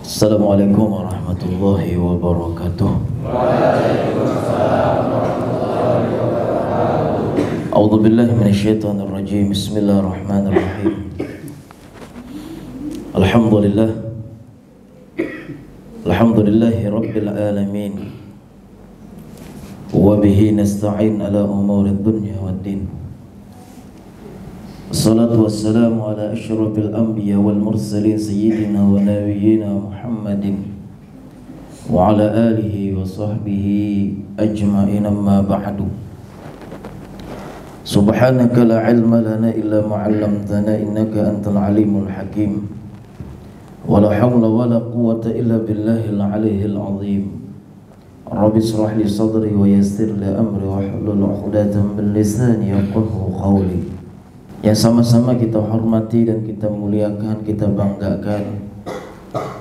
Assalamualaikum warahmatullahi wabarakatuh. A'udzu billahi minasyaitonir rajim. Bismillahirrahmanirrahim. Alhamdulillahi rabbil alamin. Wa bihi nasta'in ala umurid dunya waddin. Assalatu wassalamu ala asyrafil anbiya wal mursalin sayyidina wa nabiyyina Muhammadin wa ala alihi wa sahbihi ajma'in, amma ba'du. Subhanaka la ilma lana illa ma 'allamtana innaka antal alimul hakim. Wa la hawla wa la quwwata illa billahil aliyyil azim. Rabbi shrah li sadri wa yassir li amri wa hlul 'uqdatam min lisani yafqahu qawli. Yang sama-sama kita hormati dan kita muliakan, kita banggakan,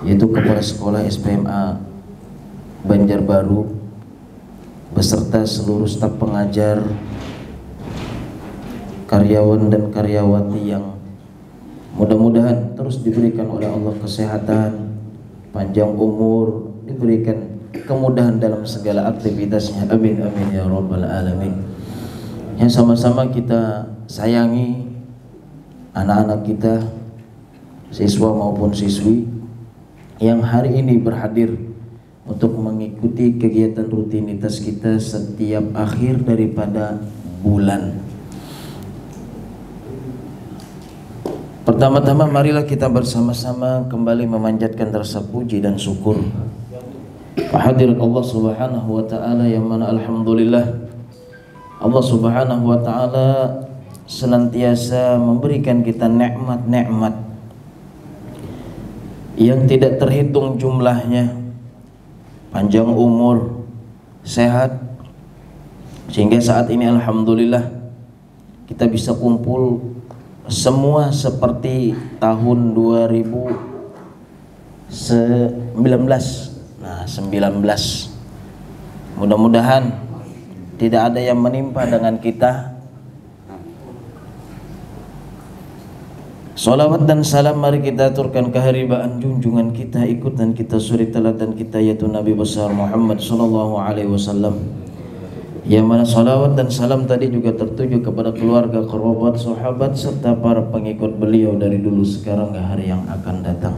yaitu Kepala Sekolah SPMA Banjarbaru beserta seluruh staf pengajar, karyawan dan karyawati yang mudah-mudahan terus diberikan oleh Allah kesehatan, panjang umur, diberikan kemudahan dalam segala aktivitasnya. Amin amin ya rabbal alamin. Yang sama-sama kita sayangi anak-anak kita, siswa maupun siswi yang hari ini berhadir untuk mengikuti kegiatan rutinitas kita setiap akhir daripada bulan. Pertama-tama marilah kita bersama-sama kembali memanjatkan rasa puji dan syukur kehadirat Allah Subhanahu wa taala, yang mana alhamdulillah Allah Subhanahu wa taala senantiasa memberikan kita nikmat-nikmat yang tidak terhitung jumlahnya, panjang umur, sehat, sehingga saat ini alhamdulillah kita bisa kumpul semua seperti tahun 2019. Nah, 19. Mudah-mudahan tidak ada yang menimpa dengan kita. Salawat dan salam mari kita aturkan keharibaan junjungan kita, ikutan kita suri teladan kita, yaitu Nabi besar Muhammad sallallahu alaihi wasallam, yang mana salawat dan salam tadi juga tertuju kepada keluarga, kerabat, sahabat serta para pengikut beliau dari dulu, sekarang ke hari yang akan datang.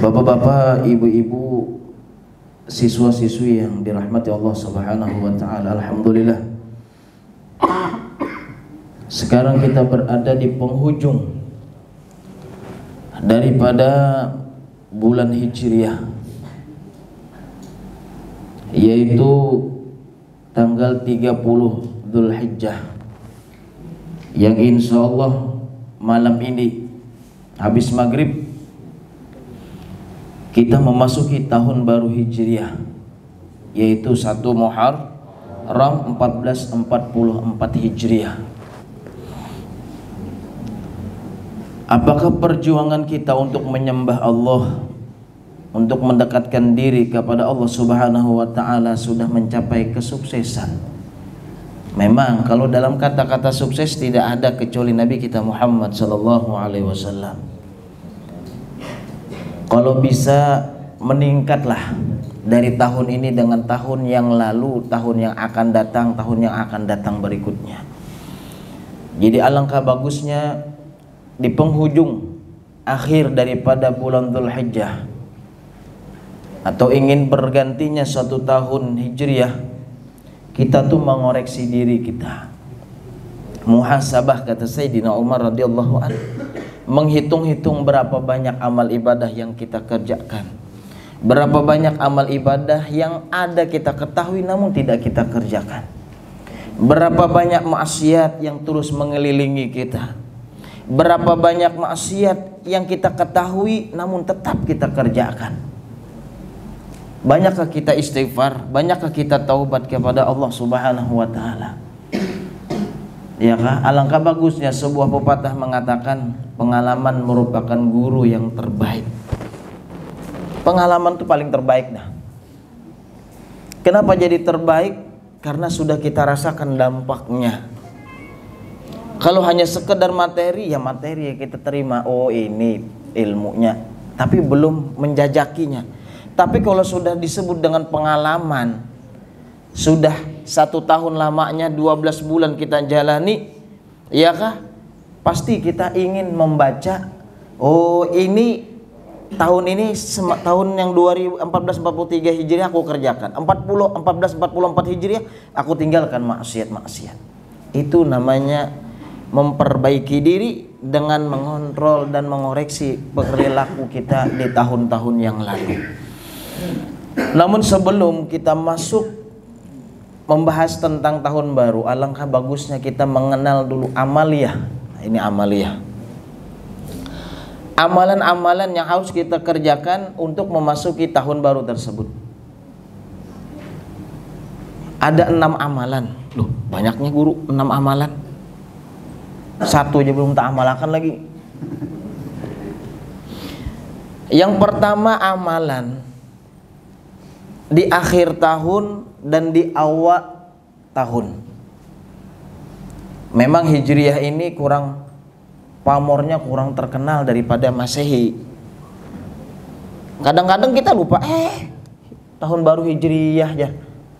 Bapak-bapak, ibu-ibu, siswa-siswi yang dirahmati Allah Subhanahu wa taala, alhamdulillah sekarang kita berada di penghujung daripada bulan Hijriah, yaitu tanggal 30 Dzulhijjah, yang insya Allah malam ini habis maghrib kita memasuki tahun baru Hijriah, yaitu 1 Muharram 1444 Hijriah. Apakah perjuangan kita untuk menyembah Allah, untuk mendekatkan diri kepada Allah Subhanahu wa taala sudah mencapai kesuksesan? Memang kalau dalam kata-kata sukses tidak ada kecuali Nabi kita Muhammad sallallahu alaihi wasallam. Kalau bisa meningkatlah dari tahun ini dengan tahun yang lalu, tahun yang akan datang, tahun yang akan datang berikutnya. Jadi alangkah bagusnya di penghujung akhir daripada bulan Dzulhijjah, atau ingin bergantinya 1 tahun Hijriah, kita tuh mengoreksi diri kita, muhasabah, kata Sayyidina Umar radhiyallahu anhu, menghitung-hitung berapa banyak amal ibadah yang kita kerjakan, berapa banyak amal ibadah yang ada kita ketahui namun tidak kita kerjakan, berapa banyak maksiat yang terus mengelilingi kita, berapa banyak maksiat yang kita ketahui namun tetap kita kerjakan. Banyakkah kita istighfar? Banyakkah kita taubat kepada Allah Subhanahu wa taala? Ya kah? Alangkah bagusnya sebuah pepatah mengatakan pengalaman merupakan guru yang terbaik. Pengalaman itu paling terbaik dah. Kenapa jadi terbaik? Karena sudah kita rasakan dampaknya. Kalau hanya sekedar materi, ya materi yang kita terima, oh ini ilmunya, tapi belum menjajakinya. Tapi kalau sudah disebut dengan pengalaman, sudah 1 tahun lamanya, 12 bulan kita jalani, ya kah? Pasti kita ingin membaca, oh ini tahun ini, tahun yang 1443 Hijriah aku kerjakan, 1444 Hijriah aku tinggalkan maksiat-maksiat. Itu namanya memperbaiki diri dengan mengontrol dan mengoreksi perilaku kita di tahun-tahun yang lalu. Namun sebelum kita masuk membahas tentang tahun baru, alangkah bagusnya kita mengenal dulu amaliyah. Ini amaliyah. Amalan-amalan yang harus kita kerjakan untuk memasuki tahun baru tersebut. Ada 6 amalan. Loh, banyaknya guru, 6 amalan. 1 aja belum tak amalkan lagi. Yang pertama amalan di akhir tahun dan di awal tahun. Memang Hijriah ini pamornya kurang terkenal daripada Masehi. Kadang-kadang kita lupa, tahun baru Hijriah ya.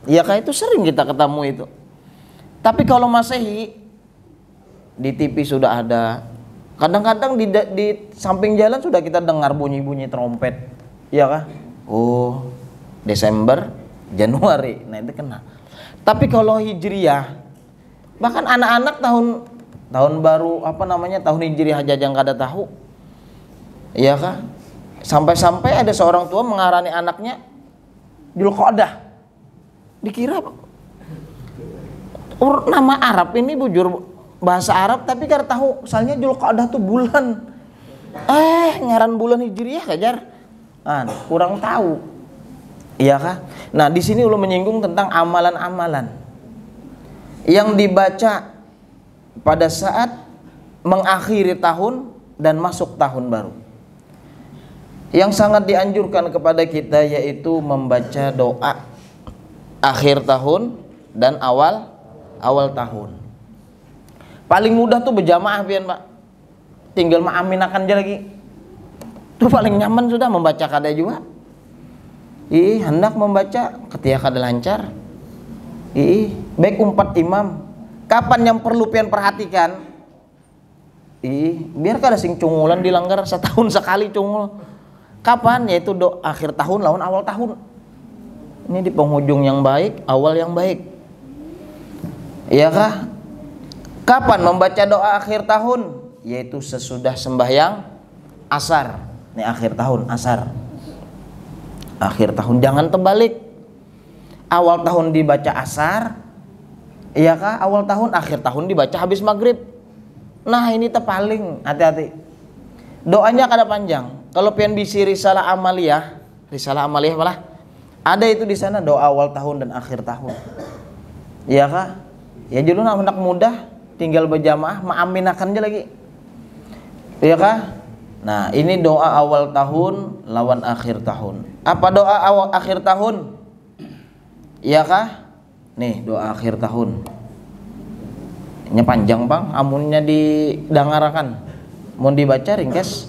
Ya kan, itu sering kita ketemu itu. Tapi kalau Masehi di TV sudah ada. Kadang-kadang di samping jalan sudah kita dengar bunyi-bunyi trompet. Iya kah? Oh, Desember, Januari. Nah, itu kena. Tapi kalau Hijriah, bahkan anak-anak tahun baru tahun Hijriah aja yang kada tahu. Iya kah? Sampai-sampai ada seorang tua mengarani anaknya Dzulqa'dah. Dikira nama Arab ini, bujur bahasa Arab, tapi kada tahu soalnya Dzulqa'dah tuh bulan. Ngaran bulan Hijriah kajar. Kurang tahu. Iya kah? Nah, di sini ulun menyinggung tentang amalan-amalan yang dibaca pada saat mengakhiri tahun dan masuk tahun baru. Yang sangat dianjurkan kepada kita yaitu membaca doa akhir tahun dan awal tahun. Paling mudah tuh berjamaah pian, Pak. Tinggal maaminakan aja lagi. Itu paling nyaman sudah membaca kada juga. Hendak membaca ketika kada lancar. Baik 4 imam. Kapan yang perlu pian perhatikan? Biar kada sing cungulan dilanggar setahun sekali cungul. Kapan? Yaitu akhir tahun lawan awal tahun. Ini di penghujung yang baik, awal yang baik. Iya kah? Kapan membaca doa akhir tahun? Yaitu sesudah sembahyang asar. Ini akhir tahun, asar. Akhir tahun, jangan terbalik. Awal tahun dibaca asar, iya kah? Awal tahun, akhir tahun dibaca habis maghrib. Nah, ini terpaling, hati-hati. Doanya kada panjang. Kalau pian bisi risalah amaliyah malah ada itu di sana doa awal tahun dan akhir tahun. Iya kah? Ya jadi anak mudah tinggal berjamaah maaminakan aja lagi. Iya kah? Nah, ini doa awal tahun lawan akhir tahun. Apa doa awal akhir tahun? Iya kah? Nih, doa akhir tahun. Ini panjang, Bang. Amunnya didangarakan. Mau dibaca ringkas.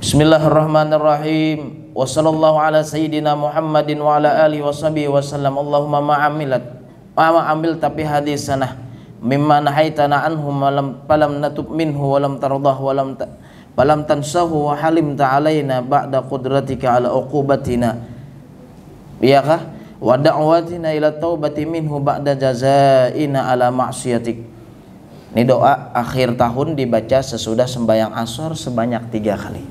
Bismillahirrahmanirrahim. Wassallallahu ala sayyidina Muhammadin wa ala alihi washabihi wasallam. Allahumma ma'amil tapi hadisana mimma nahaitana anhum falam natub minhu walam tardah walam tansahu wa halimta alaina ba'da qudratika ala uqubatina. Iya kah? Wa da'watina ila taubati minhu ba'da jazaina ala ma'siyatik. Ini doa akhir tahun dibaca sesudah sembahyang asar sebanyak 3 kali.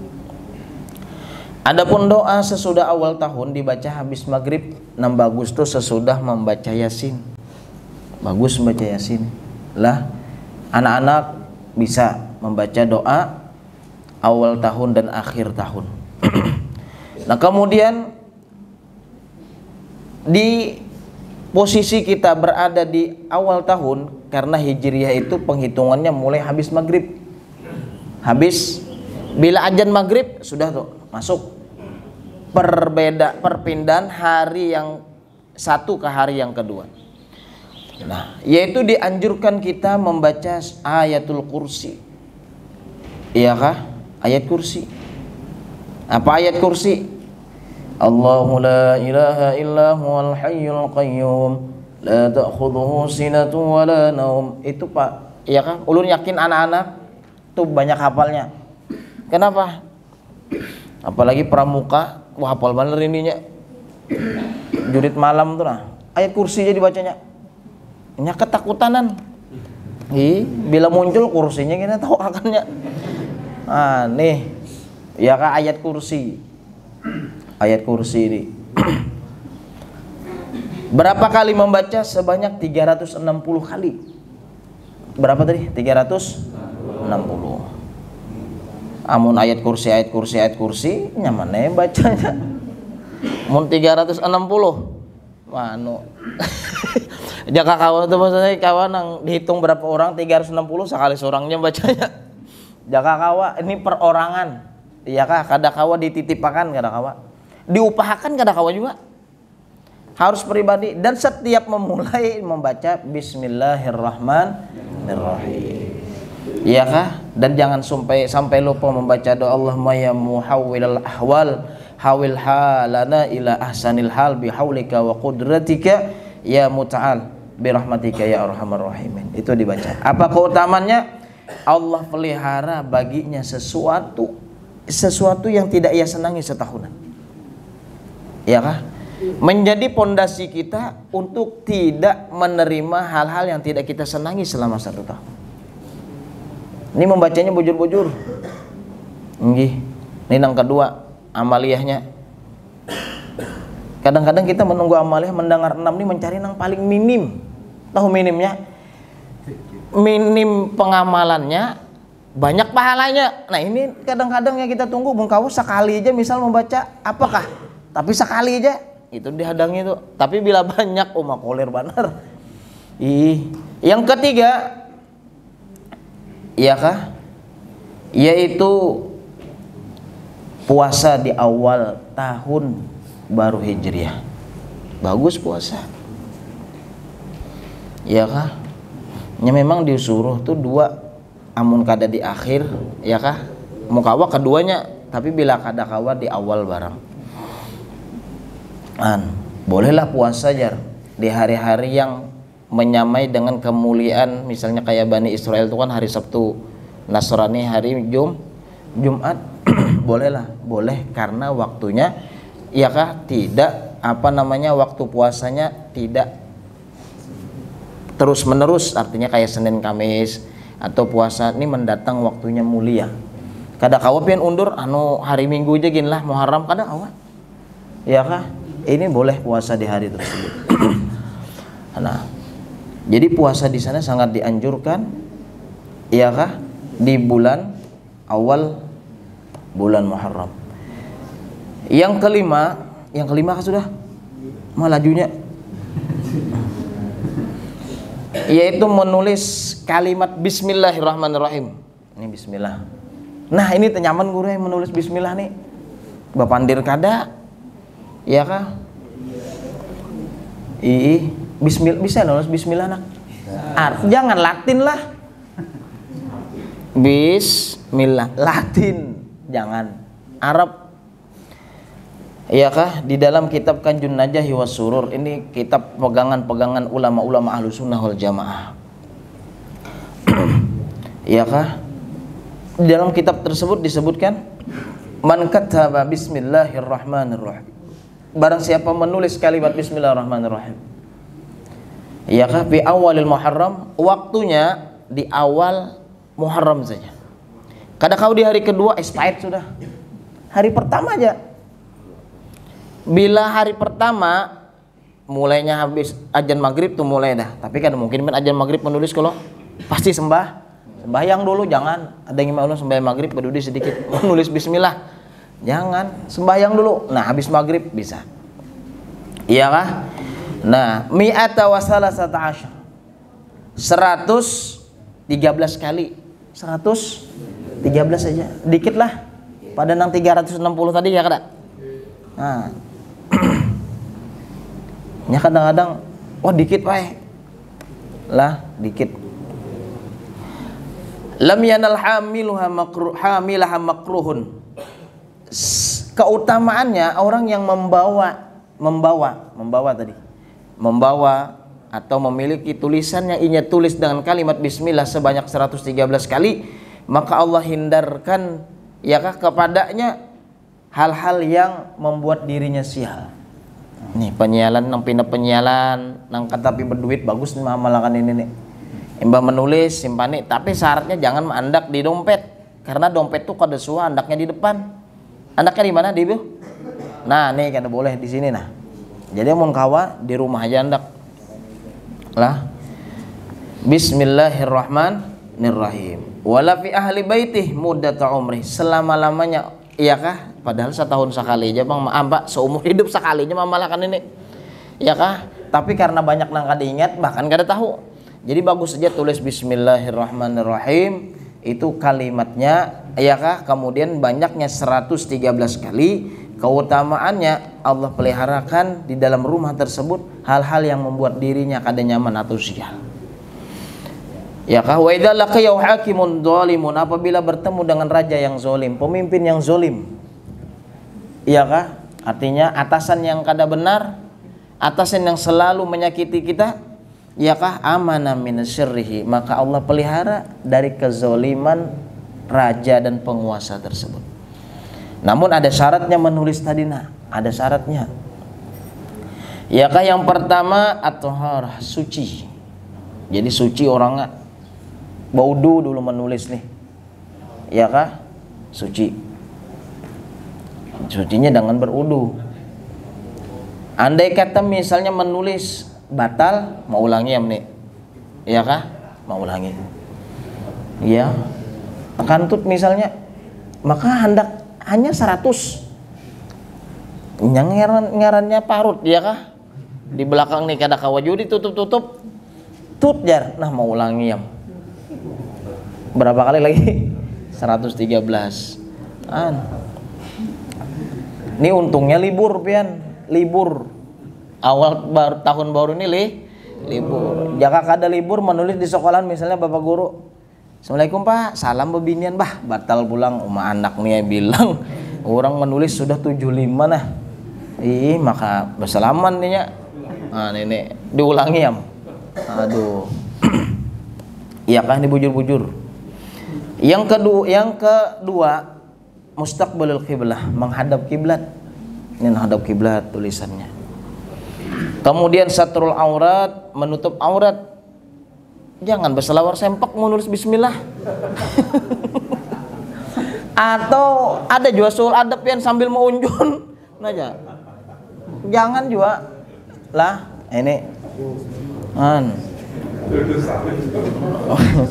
Adapun doa sesudah awal tahun dibaca habis maghrib. Yang bagus tuh sesudah membaca Yasin. Bagus membaca Yasin. Lah, anak-anak bisa membaca doa awal tahun dan akhir tahun. Nah, kemudian di posisi kita berada di awal tahun, karena Hijriah itu penghitungannya mulai habis maghrib. Habis bila azan maghrib sudah tuh masuk perpindahan hari yang satu ke hari yang kedua. Nah, yaitu dianjurkan kita membaca ayatul kursi. Iya kah? Ayat kursi. Apa ayat kursi? Allahu la ilaha illa huwal hayyul qayyum la ta'khudhuhu sinatun wa la naum. Itu Pak, iya kan? Ulun yakin anak-anak tuh banyak hafalnya. Kenapa? Apalagi pramuka, wah hafal bener ininya. Jurit malam tuh nah. Ayat kursi jadi bacanya. Nya ketakutanan. Bila muncul kursinya kita tahu akannya. Ah, nih. Ya kan ayat kursi. Ayat kursi ini. Berapa kali membaca? Sebanyak 360 kali. Berapa tadi? 360. Amun ayat kursi nyaman bacanya. Mun 360. Manu. Jaka kawan itu maksudnya kawan yang dihitung berapa orang 360 sekali seorangnya bacanya. Jaka kawan ini perorangan. Iya kah? Kada kawa dititipakan, kada kawa diupahakan, kada kawa juga. Harus pribadi dan setiap memulai membaca Bismillahirrahmanirrahim. Iya kah? Dan jangan sampai lupa membaca doa Allahumma ya muhawwilal ahwal hawil halana ila ahsanil hal bihaulika wa qudratika ya muta'al birahmatika ya arhamar rahimin. Itu dibaca. Apa keutamannya? Allah pelihara baginya sesuatu yang tidak ia senangi setahunan. Ya kah? Menjadi pondasi kita untuk tidak menerima hal-hal yang tidak kita senangi selama 1 tahun. Ini membacanya bujur-bujur. Nggih. Ini yang kedua, amaliyahnya. Kadang-kadang kita menunggu amaliyah mendengar 6 ini mencari yang paling minim. Tahu minimnya? Minim pengamalannya, banyak pahalanya. Nah ini kadang-kadang yang kita tunggu Bung Kawu sekali aja misal membaca apakah, tapi sekali aja itu dihadangi tuh. Tapi bila banyak makolir benar. Yang ketiga, iya kah? Yaitu puasa di awal tahun baru Hijriah. Bagus puasa. Iya kah? Ya memang disuruh tuh 2 amun kada di akhir, ya kah? Mukawa keduanya, tapi bila kada kawa di awal barang. Bolehlah puasa jar di hari-hari yang menyamai dengan kemuliaan, misalnya kayak Bani Israel itu kan hari Sabtu, Nasrani hari Jumat. boleh karena waktunya, ya kah? Tidak waktu puasanya tidak terus menerus, artinya kayak Senin Kamis atau puasa ini mendatang waktunya mulia. Kada kawa pian undur hari Minggu aja gin lah Muharram, kada kawa. Ya kah? Ini boleh puasa di hari tersebut. Nah, jadi puasa di sana sangat dianjurkan, ya kah? Di bulan awal bulan Muharram. Yang kelima kah sudah? Malajunya. Yaitu menulis kalimat Bismillahirrahmanirrahim. Ini Bismillah. Nah ini tenyaman guru yang menulis Bismillah nih. Bapandir kada, ya kah? Bismillah bisa nulis Bismillah nak. Jangan Latin lah. Bismillah Latin, jangan Arab. Iya kah? Di dalam kitab Kanjun Najahi was Surur, ini kitab pegangan ulama-ulama ahlu sunnah wal jamaah. Iya kah? Di dalam kitab tersebut disebutkan, man kataba Bismillahirrahmanirrahim. Barang siapa menulis kalimat Bismillahirrahmanirrahim, iya kah? Fi awalil Muharram, waktunya di awal Muharram saja. Kada kau di hari kedua expired sudah. Hari pertama aja. Bila hari pertama mulainya habis azan maghrib tuh mulai dah. Tapi kan mungkin azan maghrib menulis kalau pasti sembahyang dulu, jangan ada yang mau sembahyang maghrib berdiri sedikit menulis Bismillah. Jangan, sembahyang dulu. Nah habis maghrib bisa. Iya kah? Nah mi'ata wa salasata asyar, 113 kali. 113 saja, dikit lah. Pada nang 360 tadi ya kada. Nah nya kadang-kadang dikit wae lah, dikit. Lam yanal hamilaha makruhun, keutamaannya orang yang membawa atau memiliki tulisan yang ia tulis dengan kalimat bismillah sebanyak 113 kali, maka Allah hindarkan kepadanya hal-hal yang membuat dirinya sial. Nih penyialan, nang pindah penyialan, nang tapi berduit bagus nih malakan ini nih. Imbah menulis simpan nih, tapi syaratnya jangan menandak di dompet, karena dompet tuh kada suah andaknya di depan. Andaknya di mana, di bu? Nah nih kada boleh di sini nah. Jadi mun kawa di rumah aja andak lah. Bismillahirrahmanirrahim. Wala fi ahli baitih muddata umri, selama-lamanya padahal setahun sekali aja bang, mbak seumur hidup sekali aja mamalakan ini tapi karena banyak nang kada ingat bahkan kada tahu, jadi bagus saja tulis bismillahirrahmanirrahim itu kalimatnya kemudian banyaknya 113 kali. Keutamaannya Allah peliharakan di dalam rumah tersebut hal-hal yang membuat dirinya kada nyaman atau sial. Wa idza laqiyahu hakimun dzalimun, apabila bertemu dengan raja yang zalim, pemimpin yang zalim. Artinya atasan yang kada benar, atasan yang selalu menyakiti kita, amana min syirrihi, maka Allah pelihara dari kezaliman raja dan penguasa tersebut. Namun ada syaratnya menulis tadi ada syaratnya. Yang pertama at-taharah, suci. Jadi suci orangnya. Baudu dulu menulis nih, suci. Sucinya dengan berudu. Andai kata misalnya menulis batal, mau ulangi nih, mau ulangi. Kantut misalnya, maka hanya 100. Yang ngarannya parut, di belakang nih kada kawajudi tutup tutjar, nah mau ulangi berapa kali lagi? 113. Ini untungnya libur pian, libur awal tahun baru ini libur. Jika kada libur menulis di sekolahan misalnya bapak guru, Assalamualaikum pak, salam bebinian bah, batal pulang. Anak nih bilang orang menulis sudah 75 nah. Maka bersalaman nih ini diulangi aduh. Ini bujur-bujur. Yang kedua mustaqbalul qiblah, menghadap kiblat. Ini menghadap kiblat tulisannya. Kemudian satrul aurat, menutup aurat. Jangan berselawar sempak menulis bismillah. Atau ada juga sul adab yang sambil meunjun. Jangan juga lah ini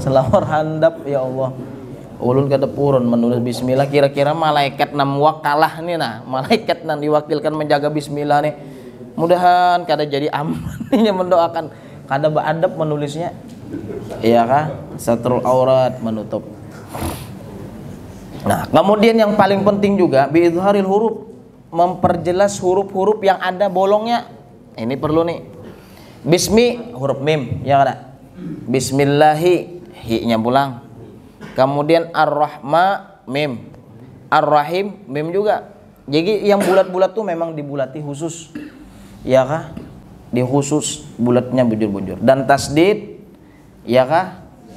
selawar handap ya Allah. Ulun kada purun menulis bismillah, kira-kira malaikat nam wakalah nih malaikat nang diwakilkan menjaga bismillah nih. Mudahan kada jadi aman nih mendoakan kada beadab menulisnya. Satrul aurat, menutup. Nah, kemudian yang paling penting juga biizharil huruf, memperjelas huruf-huruf yang ada bolongnya. Ini perlu nih. Bismi huruf mim, kada? Bismillahi hi-nya pulang. Kemudian ar-rahma mim, ar-rahim mim juga. Jadi yang bulat-bulat tuh memang dibulati khusus, di khusus bulatnya bujur-bujur. Dan tasdid,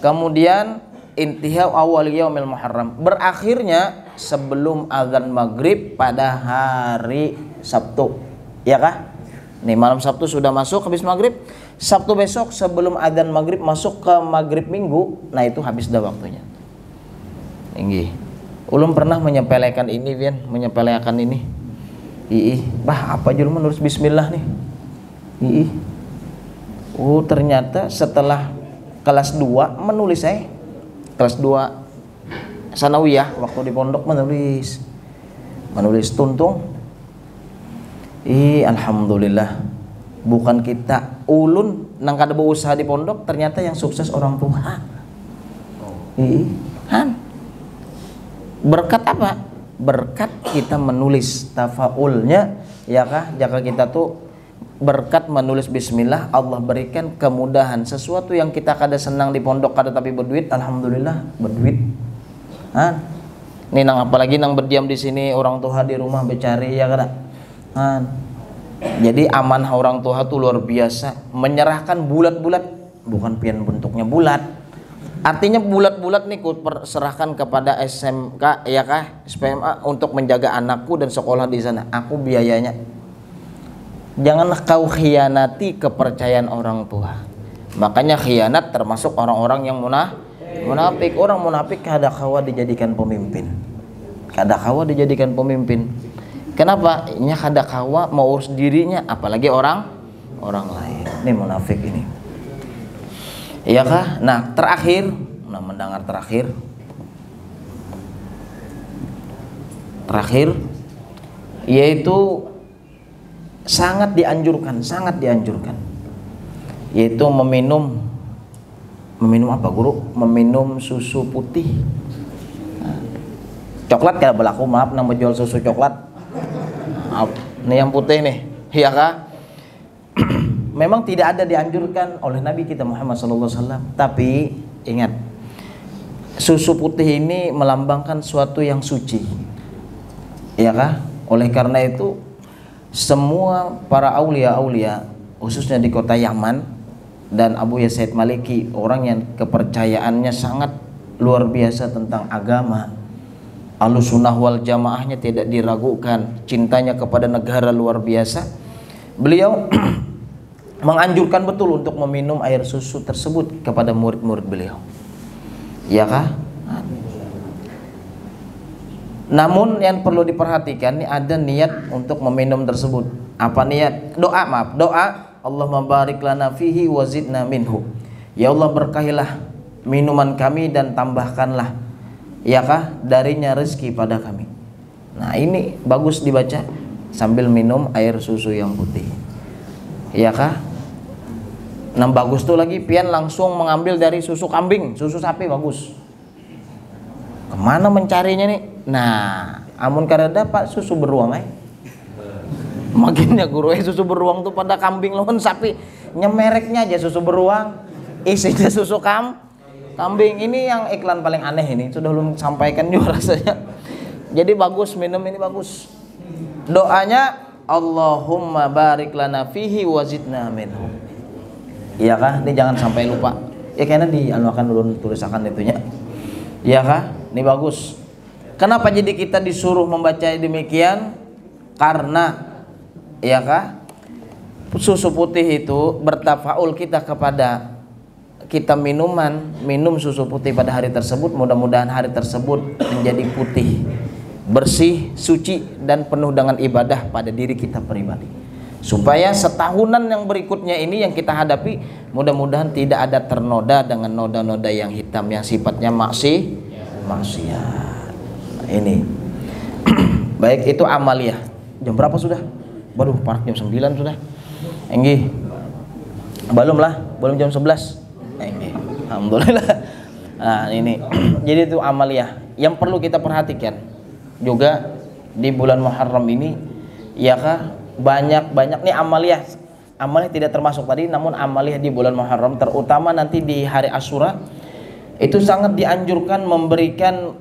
kemudian intihau awal yaumil muharram, berakhirnya sebelum azan maghrib pada hari Sabtu, Nih malam Sabtu sudah masuk habis maghrib, Sabtu besok sebelum azan maghrib masuk ke maghrib minggu, nah itu habis dah waktunya. Ulun pernah menyepelekan ini, menyepelekan ini. Apa jul menulis bismillah nih? Ternyata setelah kelas 2 menulis kelas 2 sanawiyah waktu di pondok menulis tuntung. Alhamdulillah, bukan kita ulun nang kada berusaha di pondok, ternyata yang sukses orang tua. Berkat apa? Berkat kita menulis tafaulnya, jika kita tuh berkat menulis bismillah, Allah berikan kemudahan. Sesuatu yang kita kada senang di pondok kada tapi berduit, alhamdulillah berduit. Nih nang apalagi nang berdiam di sini, orang tua di rumah bercari ya kan. Jadi amanah orang tua tuh luar biasa, menyerahkan bulat-bulat, bukan pian bentuknya bulat. Artinya bulat-bulat nih ku serahkan kepada SMK ya kah, SPMA untuk menjaga anakku dan sekolah di sana. Aku biayanya. Janganlah kau khianati kepercayaan orang tua. Makanya khianat termasuk orang-orang yang munafik. Orang munafik kadang kala dijadikan pemimpin. Kadang kala dijadikan pemimpin. Kenapa? Nya kadang kala mau urus dirinya, apalagi orang lain. Ini munafik ini. Iya kah? Nah terakhir, mendengar terakhir, yaitu sangat dianjurkan, yaitu meminum apa guru? Meminum susu putih. Coklat kayak berlaku, maaf nang menjual susu coklat. Ini yang putih nih, iya kah? Memang tidak ada dianjurkan oleh Nabi kita Muhammad SAW. Tapi ingat, susu putih ini melambangkan suatu yang suci, iya kah? Oleh karena itu semua para aulia khususnya di kota Yaman dan Abu Yazid Maliki, orang yang kepercayaannya sangat luar biasa tentang agama, Ahlussunnah wal Jamaahnya tidak diragukan, cintanya kepada negara luar biasa. Beliau menganjurkan betul untuk meminum air susu tersebut kepada murid-murid beliau, ya kah? Namun yang perlu diperhatikan, ini ada niat untuk meminum tersebut. Apa niat? Doa. Allahumma barik lana fihi wa zidna minhu. Ya Allah, berkahilah minuman kami dan tambahkanlah, ya kah, darinya rezeki pada kami. Nah ini bagus dibaca sambil minum air susu yang putih, ya kah. Nah bagus tuh lagi pian langsung mengambil dari susu kambing, susu sapi bagus. Kemana mencarinya nih? Nah, amun kada dapat susu beruang makinnya guru susu beruang tuh pada kambing lawan sapi, nyemereknya aja susu beruang, isinya susu kambing. Ini yang iklan paling aneh ini, sudah belum sampaikan juga rasanya. Jadi bagus minum ini bagus. Doanya Allahumma barik lana fihi wa zidna minhu. Iya kah? Ini jangan sampai lupa. Ya kayaknya dianuakan dulu tulisakan itunya. Iya kah? Ini bagus. Kenapa jadi kita disuruh membaca demikian? Karena ya kah, susu putih itu bertafaul kita kepada kita minum susu putih pada hari tersebut. Mudah-mudahan hari tersebut menjadi putih, bersih, suci dan penuh dengan ibadah pada diri kita pribadi, supaya setahunan yang berikutnya ini yang kita hadapi mudah-mudahan tidak ada ternoda dengan noda-noda yang hitam yang sifatnya maksiat. Ini baik, itu amaliyah. Jam berapa sudah? Baru park jam 9 sudah. Enggih. Belum jam 11. Enggih. Alhamdulillah. Nah, ini. Jadi itu amaliyah yang perlu kita perhatikan. Juga di bulan Muharram ini ya kah, banyak nih amaliyah. Amaliyah tidak termasuk tadi, namun amaliyah di bulan Muharram terutama nanti di hari Asyura itu sangat dianjurkan memberikan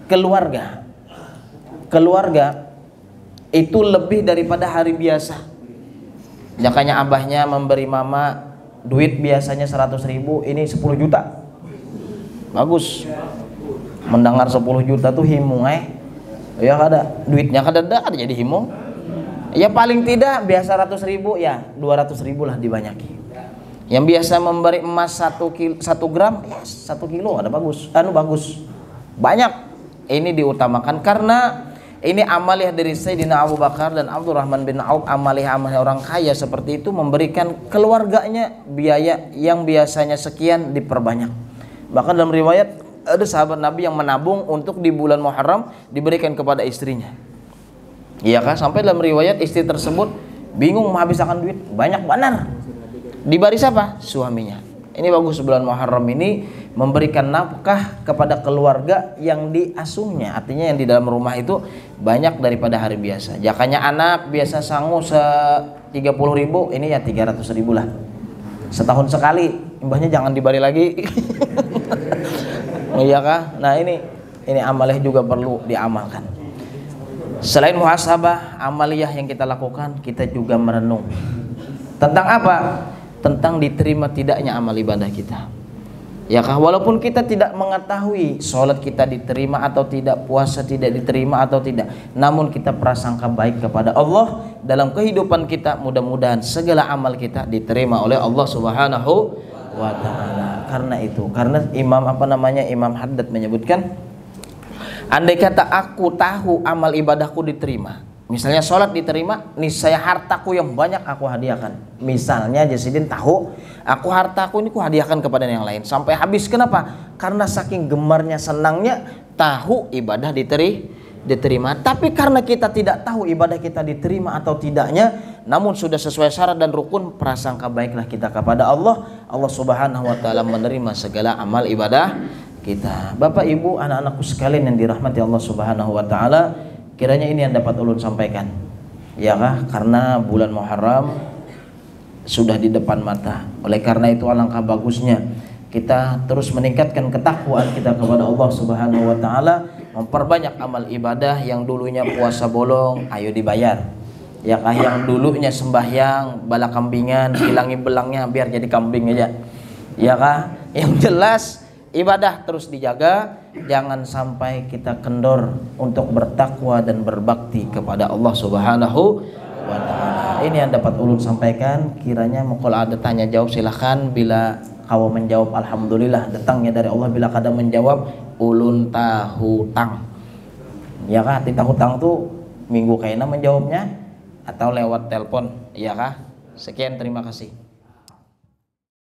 keluarga itu lebih daripada hari biasa. Makanya abahnya memberi mama duit biasanya 100.000, ini 10 juta. Bagus. Mendengar 10 juta tuh himung ya kada duitnya kada ada jadi himung. Ya paling tidak biasa 100.000 ya 200.000 lah dibanyaki. Yang biasa memberi emas 1 gram ya 1 kilo ada bagus. Bagus. Banyak. Ini diutamakan karena ini amaliyah dari Sayyidina Abu Bakar dan Abdurrahman bin Auf. Amaliyah orang kaya seperti itu memberikan keluarganya biaya yang biasanya sekian diperbanyak. Bahkan dalam riwayat ada sahabat Nabi yang menabung untuk di bulan Muharram diberikan kepada istrinya. Iya kan? Sampai dalam riwayat istri tersebut bingung menghabiskan duit banyak benar. Diberi siapa? Suaminya. Ini bagus bulan Muharram ini memberikan nafkah kepada keluarga yang diasuhnya. Artinya yang di dalam rumah itu banyak daripada hari biasa. Jakanya anak biasa sangu 30.000, ini ya 300.000 lah. Setahun sekali, imbahnya jangan diberi lagi. Iya kah? Nah ini Ini amaliyah juga perlu diamalkan. Selain muhasabah, amaliyah yang kita lakukan, kita juga merenung. Tentang apa? Tentang diterima tidaknya amal ibadah kita. Ya kah, walaupun kita tidak mengetahui sholat kita diterima atau tidak, puasa tidak diterima atau tidak, namun kita prasangka baik kepada Allah dalam kehidupan kita. Mudah-mudahan segala amal kita diterima oleh Allah Subhanahu wa ta'ala. Karena itu, karena Imam Haddad menyebutkan, andai kata aku tahu amal ibadahku diterima, misalnya sholat diterima, niscaya hartaku yang banyak aku hadiahkan. Misalnya Jasidin tahu, aku hartaku ini ku hadiahkan kepada yang lain sampai habis. Kenapa? Karena saking gemarnya, senangnya tahu ibadah diterima. Tapi karena kita tidak tahu ibadah kita diterima atau tidaknya, namun sudah sesuai syarat dan rukun, prasangka baiklah kita kepada Allah. Allah Subhanahu wa ta'ala menerima segala amal ibadah kita. Bapak Ibu, anak-anakku sekalian yang dirahmati Allah Subhanahu wa ta'ala, kiranya ini yang dapat ulun sampaikan, ya kah? Karena bulan Muharram sudah di depan mata. Oleh karena itu alangkah bagusnya kita terus meningkatkan ketakwaan kita kepada Allah Subhanahu wa ta'ala, memperbanyak amal ibadah. Yang dulunya puasa bolong, ayo dibayar. Ya kah? Yang dulunya sembahyang bala kambingan, hilangi belangnya biar jadi kambing aja. Ya kah? Yang jelas ibadah terus dijaga, jangan sampai kita kendor untuk bertakwa dan berbakti kepada Allah Subhanahu wa ta'ala. Ini yang dapat ulun sampaikan. Kiranya kalau ada tanya jawab silahkan. Bila kau menjawab alhamdulillah, datangnya dari Allah. Bila kada menjawab, ulun tahu tang. Ya kah? Tahu tang tuh minggu kayaknya menjawabnya atau lewat telepon. Ya kah? Sekian, terima kasih.